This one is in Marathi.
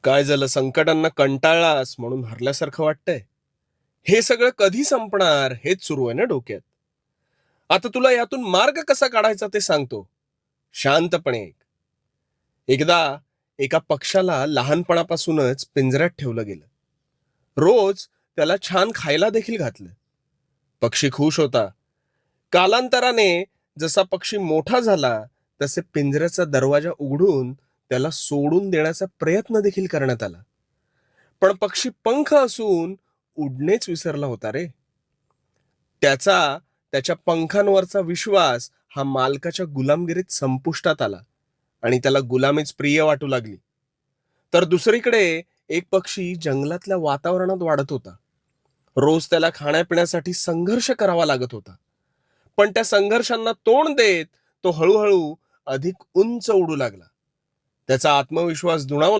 काय झालं, संकटांना कंटाळलास म्हणून हरल्यासारखं वाटतंय? हे सगळं कधी संपणार हेच सुरू आहे ना डोक्यात. आता तुला यातून मार्ग कसा काढायचा ते सांगतो. शांतपणे ऐक. एकदा एका पक्षाला लहानपणापासूनच पिंजऱ्यात ठेवलं गेलं. रोज त्याला छान खायला देखील घातलं. पक्षी खुश होता. कालांतराने जसा पक्षी मोठा झाला, तसे पिंजऱ्याचा दरवाजा उघडून त्याला सोडून देण्याचा प्रयत्न देखील करण्यात आला. पण पक्षी पंख असून उडणेच विसरला होता रे. त्याचा त्याच्या पंखांवरचा विश्वास हा मालकाच्या गुलामगिरीत संपुष्टात आला आणि त्याला गुलामीच प्रिय वाटू लागली. तर दुसरीकडे एक पक्षी जंगलातल्या वातावरणात वाढत होता. रोज त्याला खाण्यापिण्यासाठी संघर्ष करावा लागत होता. पण त्या संघर्षांना तोंड देत तो हळूहळू अधिक उंच उडू लागला. त्याचा आत्मविश्वास दुणावला.